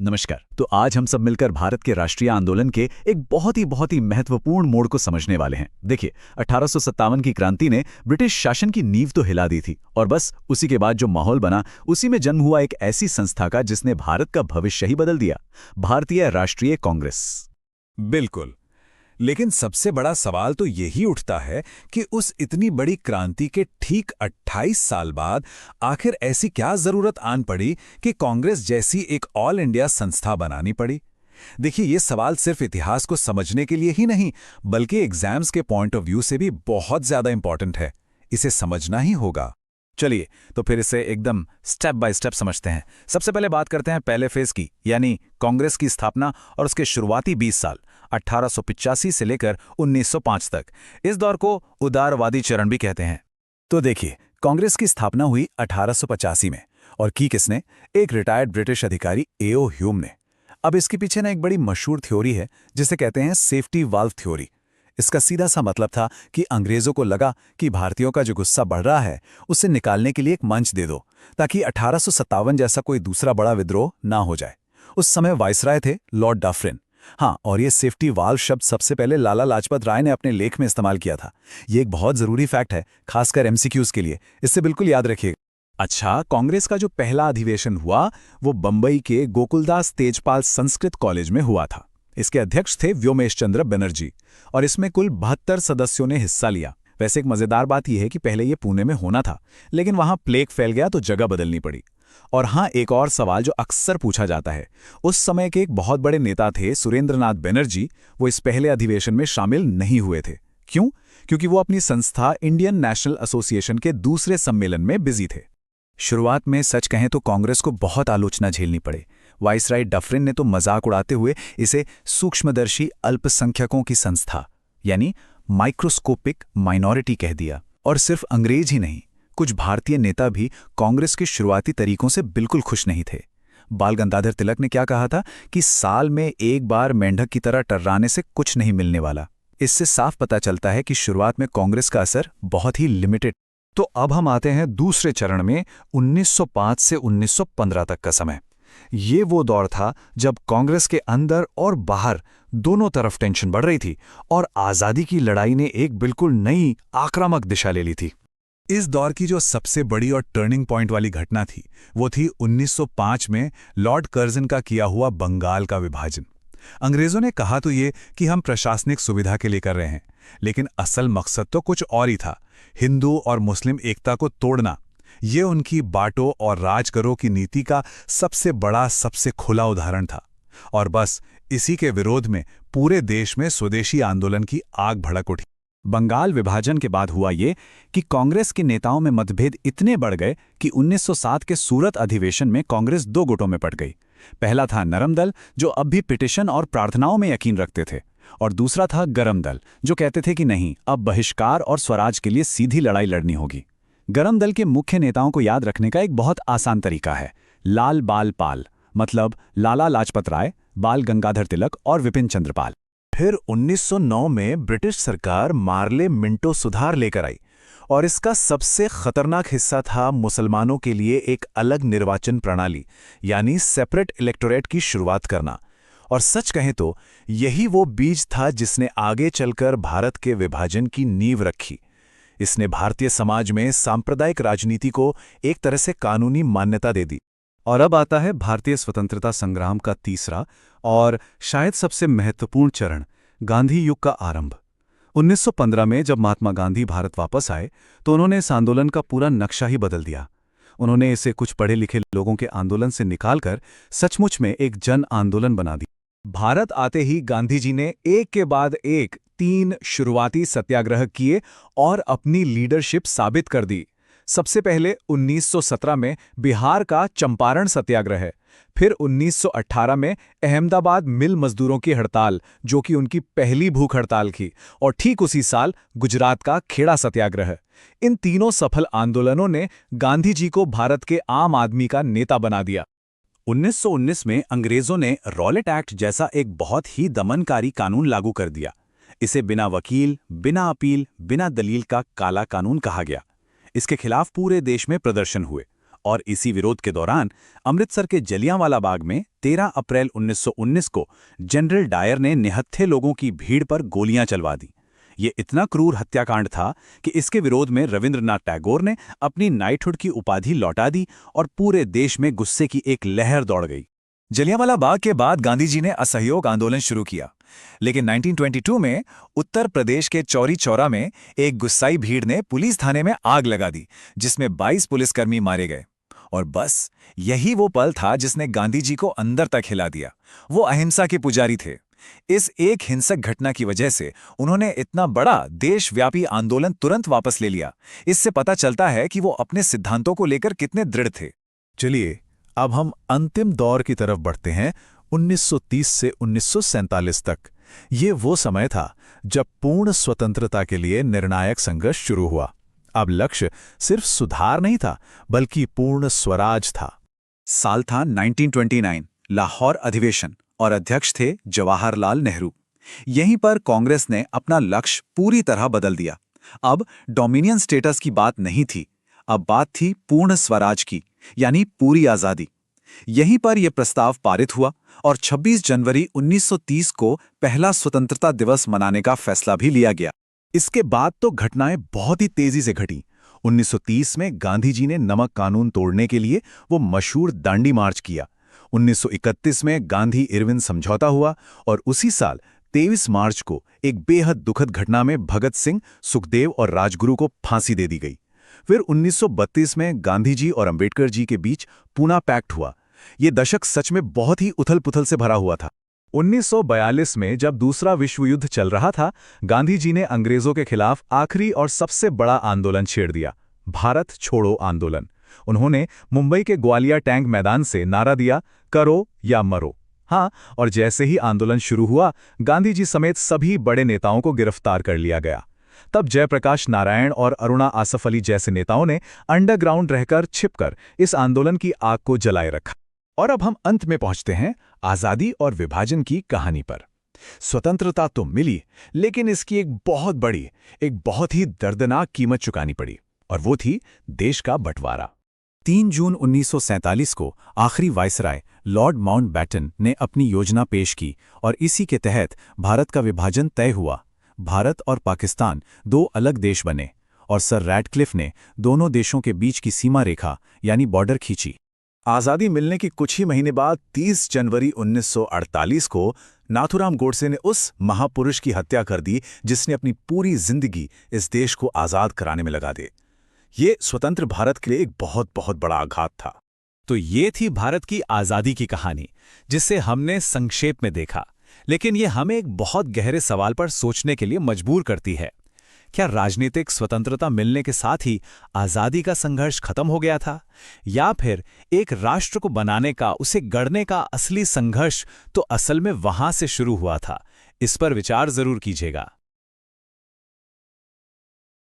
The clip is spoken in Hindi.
नमस्कार। तो आज हम सब मिलकर भारत के राष्ट्रीय आंदोलन के एक बहुत ही महत्वपूर्ण मोड़ को समझने वाले हैं। देखिए, 1857 की क्रांति ने ब्रिटिश शासन की नींव तो हिला दी थी और बस उसी के बाद जो माहौल बना, उसी में जन्म हुआ एक ऐसी संस्था का जिसने भारत का भविष्य ही बदल दिया, भारतीय राष्ट्रीय कांग्रेस। बिल्कुल। लेकिन सबसे बड़ा सवाल तो यही उठता है कि उस इतनी बड़ी क्रांति के ठीक 28 साल बाद आखिर ऐसी क्या जरूरत आन पड़ी कि कांग्रेस जैसी एक ऑल इंडिया संस्था बनानी पड़ी। देखिए, ये सवाल सिर्फ इतिहास को समझने के लिए ही नहीं, बल्कि एग्जाम्स के पॉइंट ऑफ व्यू से भी बहुत ज्यादा इंपॉर्टेंट है। इसे समझना ही होगा। चलिए, तो फिर इसे एकदम स्टेप बाय स्टेप समझते हैं। सबसे पहले बात करते हैं पहले फेज की, यानी कांग्रेस की स्थापना और उसके शुरुआती 20 साल 1885 से लेकर 1905 तक। इस दौर को उदारवादी चरण भी कहते हैं। तो देखिए, कांग्रेस की स्थापना हुई 1885 में और की किसने? एक रिटायर्ड ब्रिटिश अधिकारी एओ ह्यूम ने। अब इसके पीछे ना एक बड़ी मशहूर थ्योरी है जिसे कहते हैं सेफ्टी वाल्व थ्योरी। इसका सीधा सा मतलब था कि अंग्रेजों को लगा कि भारतीयों का जो गुस्सा बढ़ रहा है उसे निकालने के लिए एक मंच दे दो, ताकि 1857 जैसा कोई दूसरा बड़ा विद्रोह ना हो जाए। उस समय वाइसराय थे लॉर्ड डफरिन। हाँ, और ये सेफ्टी वाल्व शब्द सबसे पहले लाला लाजपत राय ने अपने लेख में इस्तेमाल किया था। ये एक बहुत जरूरी फैक्ट है, खासकर एमसीक्यूज के लिए। इससे बिल्कुल याद रखिएगा। अच्छा, कांग्रेस का जो पहला अधिवेशन हुआ वो बंबई के गोकुलदास तेजपाल संस्कृत कॉलेज में हुआ था। इसके अध्यक्ष थे व्योमेश चंद्र बनर्जी और इसमें कुल 72 सदस्यों ने हिस्सा लिया। वैसे एक मजेदार बात यह है कि पहले ये पुणे में होना था, लेकिन वहां प्लेग फैल गया तो जगह बदलनी पड़ी। और हाँ, एक और सवाल जो अक्सर पूछा जाता है, उस समय के एक बहुत बड़े नेता थे सुरेंद्रनाथ बनर्जी, वो इस पहले अधिवेशन में शामिल नहीं हुए थे। क्यों? क्योंकि वो अपनी संस्था इंडियन नेशनल एसोसिएशन के दूसरे सम्मेलन में बिजी थे। शुरुआत में सच कहें तो कांग्रेस को बहुत आलोचना झेलनी पड़े। वाइसराय डफरिन ने तो मजाक उड़ाते हुए इसे सूक्ष्मदर्शी अल्पसंख्यकों की संस्था यानी माइक्रोस्कोपिक माइनॉरिटी कह दिया। और सिर्फ अंग्रेज ही नहीं, कुछ भारतीय नेता भी कांग्रेस के शुरुआती तरीकों से बिल्कुल खुश नहीं थे। बाल गंगाधर तिलक ने क्या कहा था कि साल में एक बार मेंढक की तरह टर्राने से कुछ नहीं मिलने वाला। इससे साफ पता चलता है कि शुरुआत में कांग्रेस का असर बहुत ही लिमिटेड। तो अब हम आते हैं दूसरे चरण में 1905 से 1915 तक का समय। ये वो दौर था जब कांग्रेस के अंदर और बाहर दोनों तरफ टेंशन बढ़ रही थी और आजादी की लड़ाई ने एक बिल्कुल नई आक्रामक दिशा ले ली थी। इस दौर की जो सबसे बड़ी और टर्निंग पॉइंट वाली घटना थी वो थी 1905 में लॉर्ड कर्जन का किया हुआ बंगाल का विभाजन। अंग्रेजों ने कहा तो ये कि हम प्रशासनिक सुविधा के लिए कर रहे हैं, लेकिन असल मकसद तो कुछ और ही था, हिंदू और मुस्लिम एकता को तोड़ना। ये उनकी बांटो और राज करो की नीति का सबसे बड़ा, सबसे खुला उदाहरण था। और बस इसी के विरोध में पूरे देश में स्वदेशी आंदोलन की आग भड़क उठी। बंगाल विभाजन के बाद हुआ ये कि कांग्रेस के नेताओं में मतभेद इतने बढ़ गए कि 1907 के सूरत अधिवेशन में कांग्रेस दो गुटों में पड़ गई। पहला था नरम दल, जो अब भी पिटीशन और प्रार्थनाओं में यकीन रखते थे, और दूसरा था गरम दल, जो कहते थे कि नहीं, अब बहिष्कार और स्वराज के लिए सीधी लड़ाई लड़नी होगी। गरम दल के मुख्य नेताओं को याद रखने का एक बहुत आसान तरीका है, लाल बाल पाल, मतलब लाला लाजपत राय, बाल गंगाधर तिलक और विपिन चंद्र पाल। फिर 1909 में ब्रिटिश सरकार मार्ले मिंटो सुधार लेकर आई और इसका सबसे खतरनाक हिस्सा था मुसलमानों के लिए एक अलग निर्वाचन प्रणाली यानी सेपरेट इलेक्टोरेट की शुरुआत करना। और सच कहें तो यही वो बीज था जिसने आगे चलकर भारत के विभाजन की नींव रखी। इसने भारतीय समाज में सांप्रदायिक राजनीति को एक तरह से कानूनी मान्यता दे दी। और अब आता है भारतीय स्वतंत्रता संग्राम का तीसरा और शायद सबसे महत्वपूर्ण चरण, गांधी युग का आरंभ। 1915 में जब महात्मा गांधी भारत वापस आए तो उन्होंने इस आंदोलन का पूरा नक्शा ही बदल दिया। उन्होंने इसे कुछ पढ़े लिखे लोगों के आंदोलन से निकालकर सचमुच में एक जन आंदोलन बना दिया। भारत आते ही गांधी जी ने एक के बाद एक 3 शुरुआती सत्याग्रह किए और अपनी लीडरशिप साबित कर दी। सबसे पहले 1917 में बिहार का चंपारण सत्याग्रह, फिर 1918 में अहमदाबाद मिल मजदूरों की हड़ताल, जो कि उनकी पहली भूख हड़ताल थी, और ठीक उसी साल गुजरात का खेड़ा सत्याग्रह। इन तीनों सफल आंदोलनों ने गांधी जी को भारत के आम आदमी का नेता बना दिया। 1919 में अंग्रेजों ने रॉलेट एक्ट जैसा एक बहुत ही दमनकारी कानून लागू कर दिया। इसे बिना वकील, बिना अपील, बिना दलील का काला कानून कहा गया। इसके खिलाफ पूरे देश में प्रदर्शन हुए और इसी विरोध के दौरान अमृतसर के जलियांवाला बाग में 13 अप्रैल 1919 को जनरल डायर ने निहत्थे लोगों की भीड़ पर गोलियां चलवा दी। ये इतना क्रूर हत्याकांड था कि इसके विरोध में रविंद्रनाथ टैगोर ने अपनी नाइटहुड की उपाधि लौटा दी और पूरे देश में गुस्से की एक लहर दौड़ गई। जलियांवाला बाग के बाद गांधी जी ने असहयोग आंदोलन शुरू किया, लेकिन 1922 में उत्तर प्रदेश के चौरी चौरा में एक गुस्साई भीड़ ने पुलिस थाने में आग लगा दी, जिसमें 22 पुलिसकर्मी मारे गए। और बस यही वो पल था जिसने गांधी जी को अंदर तक हिला दिया। वो अहिंसा के पुजारी थे। इस एक हिंसक घटना की वजह से उन्होंने इतना बड़ा देशव्यापी आंदोलन तुरंत वापस ले लिया। इससे पता चलता है कि वो अपने सिद्धांतों को लेकर कितने दृढ़ थे। चलिए अब हम अंतिम दौर की तरफ बढ़ते हैं, 1930 से 1947 तक। ये वो समय था जब पूर्ण स्वतंत्रता के लिए निर्णायक संघर्ष शुरू हुआ। अब लक्ष्य सिर्फ सुधार नहीं था, बल्कि पूर्ण स्वराज था। साल था 1929, लाहौर अधिवेशन, और अध्यक्ष थे जवाहरलाल नेहरू। यहीं पर कांग्रेस ने अपना लक्ष्य पूरी तरह बदल दिया। अब डोमिनियन स्टेटस की बात नहीं थी, अब बात थी पूर्ण स्वराज की, यानी पूरी आजादी। यहीं पर यह प्रस्ताव पारित हुआ और 26 जनवरी 1930 को पहला स्वतंत्रता दिवस मनाने का फैसला भी लिया गया। इसके बाद तो घटनाएं बहुत ही तेजी से घटीं। 1930 में गांधी जी ने नमक कानून तोड़ने के लिए वो मशहूर दांडी मार्च किया। 1931 में गांधी इरविन समझौता हुआ और उसी साल 23 मार्च को एक बेहद दुखद घटना में भगत सिंह, सुखदेव और राजगुरु को फांसी दे दी गई। फिर 1932 में गांधी जी और अंबेडकर जी के बीच पूना पैक्ट हुआ। ये दशक सच में बहुत ही उथल-पुथल से भरा हुआ था। 1942 में जब दूसरा विश्व युद्ध चल रहा था, गांधी जी ने अंग्रेजों के खिलाफ आखिरी और सबसे बड़ा आंदोलन छेड़ दिया, भारत छोड़ो आंदोलन। उन्होंने मुंबई के ग्वालियर टैंक मैदान से नारा दिया, करो या मरो। हाँ, और जैसे ही आंदोलन शुरू हुआ, गांधी जी समेत सभी बड़े नेताओं को गिरफ्तार कर लिया गया। तब जयप्रकाश नारायण और अरुणा आसफ अली जैसे नेताओं ने अंडरग्राउंड रहकर छिपकर इस आंदोलन की आग को जलाए रखा। और अब हम अंत में पहुंचते हैं आजादी और विभाजन की कहानी पर। स्वतंत्रता तो मिली, लेकिन इसकी एक बहुत ही दर्दनाक कीमत चुकानी पड़ी, और वो थी देश का बंटवारा। 3 जून 1947 को आखिरी वायसराय लॉर्ड माउंटबैटन ने अपनी योजना पेश की और इसी के तहत भारत का विभाजन तय हुआ। भारत और पाकिस्तान 2 अलग देश बने और सर रैडक्लिफ ने दोनों देशों के बीच की सीमा रेखा यानी बॉर्डर खींची। आज़ादी मिलने के कुछ ही महीने बाद 30 जनवरी 1948 को नाथूराम गोडसे ने उस महापुरुष की हत्या कर दी जिसने अपनी पूरी जिंदगी इस देश को आज़ाद कराने में लगा दी। ये स्वतंत्र भारत के लिए एक बहुत बड़ा आघात था। तो ये थी भारत की आज़ादी की कहानी, जिसे हमने संक्षेप में देखा, लेकिन ये हमें एक बहुत गहरे सवाल पर सोचने के लिए मजबूर करती है। क्या राजनीतिक स्वतंत्रता मिलने के साथ ही आज़ादी का संघर्ष खत्म हो गया था, या फिर एक राष्ट्र को बनाने का, उसे गढ़ने का असली संघर्ष तो असल में वहां से शुरू हुआ था? इस पर विचार जरूर कीजिएगा।